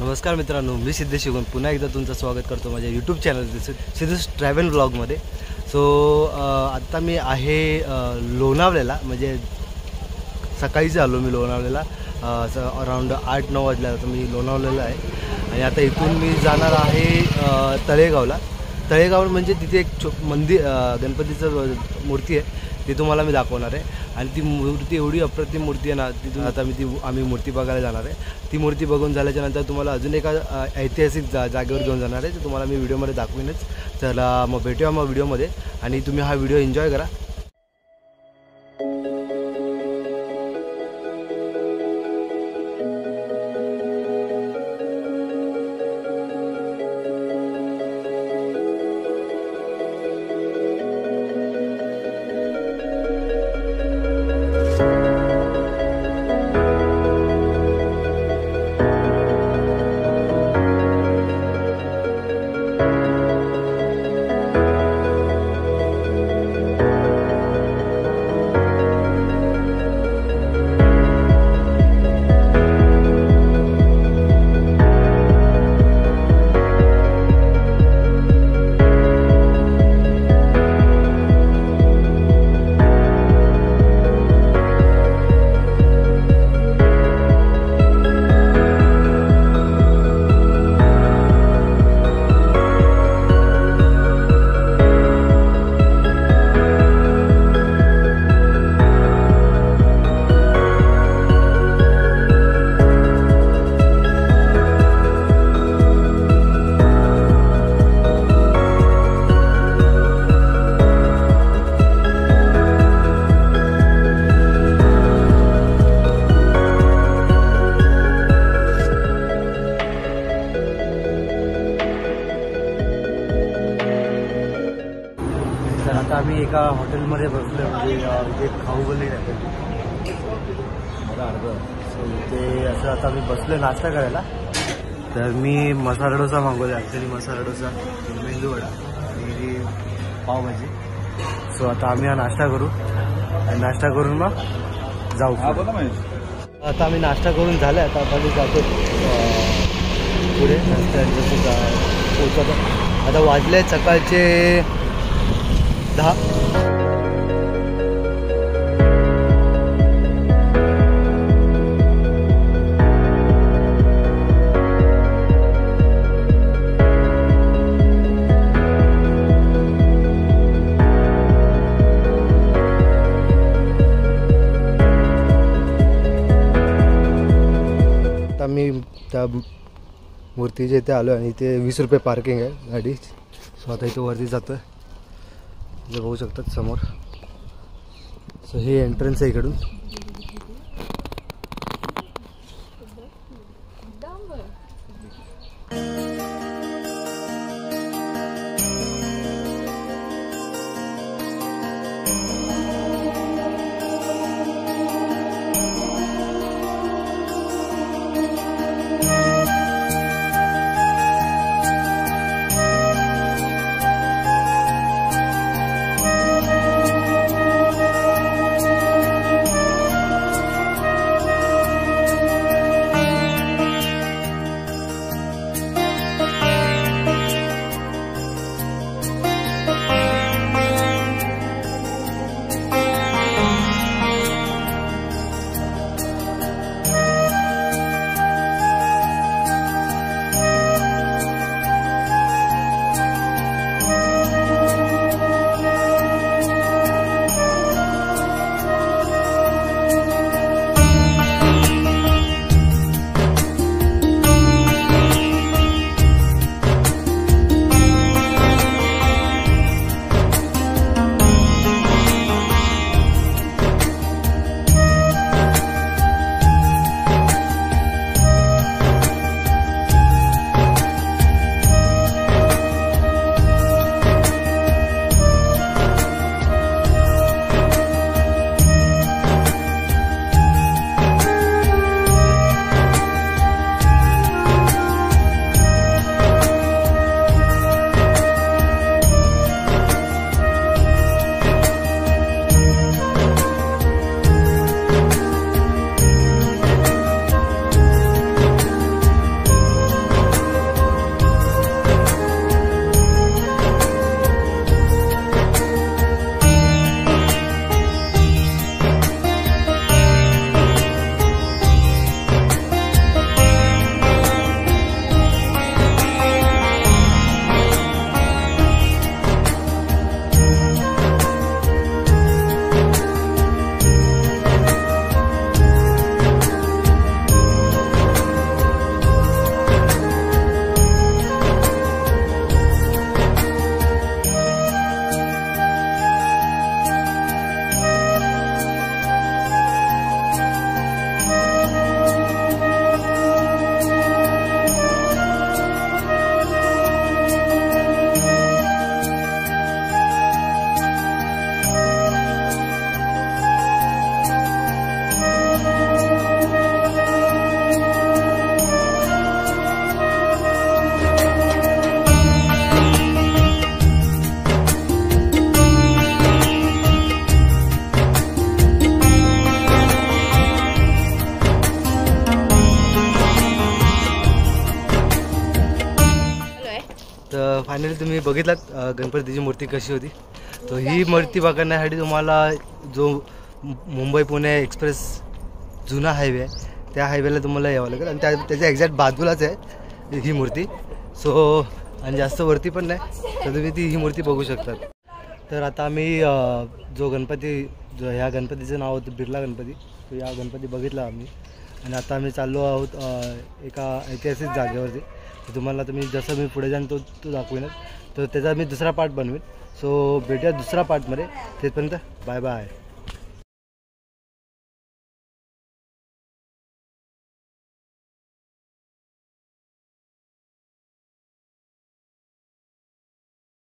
नमस्कार मित्रांनो, मी सिद्धेश शिगोन पुन्हा एकदा तुमचं स्वागत करतो माझ्या यूट्यूब चॅनल सिद्धेश ट्रॅव्हल ब्लॉगमध्ये। सो आत्ता मी आहे लोणावळ्याला, म्हणजे सकाळीच आलो मी लोणावळ्याला, अराउंड 8-9 वाजल्या तर मी लोणावळ्याला आहे। आणि आता इथून मी जाणार आहे तळेगावला। तळेगाव म्हणजे तिथे एक मंदिर, गणपतीचं मूर्ती आहे, ती तुम्हाला मी दाखवणार आहे। आणि ती मूर्ती एवढी अप्रतिम मूर्ती आहे ना, तिथून आता आम्ही मूर्ती बघायला जाणार आहे। ती मूर्ती बघून झाल्याच्या नंतर तुम्हाला अजून एका ऐतिहासिक जागेवर घेऊन जाणार आहे, ते तुम्हाला मी व्हिडिओमध्ये दाखवीनच। चला मग भेटूया मग व्हिडिओमध्ये, आणि तुम्ही हा व्हिडिओ एन्जॉय करा। तर आता आम्ही एका हॉटेलमध्ये बसलो, म्हणजे इथे खाऊ गल्ली आहे सो इथे असं आता आम्ही बसलो नाश्ता करायला। तर मी मसाला डोसा मागवला, ॲक्च्युली मसाला डोसा, मेंदू वडा आणि पावभाजी। सो आता आम्ही हा नाश्ता करू, आणि नाश्ता करून मग जाऊ। आता आम्ही नाश्ता करून झालं, आता आम्ही जातो पुढे पोहोचतो। आता वाजले सकाळचे 10। आता मी त्या मूर्तीच्या इथे आलो, आणि इथे 20 रुपये पार्किंग आहे गाडी। सो आता इथे वरती जातो, जे बघू शकतात समोर। सो हे एंट्रन्स आहे इकडून। तुम्ही बघितलात गणपतीची मूर्ती कशी होती. तो ही मूर्ती बघण्यासाठी तुम्हाला जो मुंबई पुणे एक्सप्रेस जुना हायवे आहे त्या हायवेला तुम्हाला यावं लागेल आणि त्याच्या एक्झॅक्ट बाजूलाच आहे ही मूर्ती. सो आणि जास्त वरती पण नाही, तर तुम्ही ही मूर्ती बघू शकतात. तर आता आम्ही जो ह्या गणपतीचं नाव होतं बिर्ला गणपती, तो या गणपती बघितला आम्ही आणि आता आम्ही चाललो आहोत एका ऐतिहासिक जागेवरती. तर तुम्हाला जसं मी पुढे जाईन तो दाखवेनच. तर त्याचा मी दुसरा पार्ट बनवेन. सो भेटूया दुसरा पार्टमध्ये. तेथपर्यंत बाय बाय.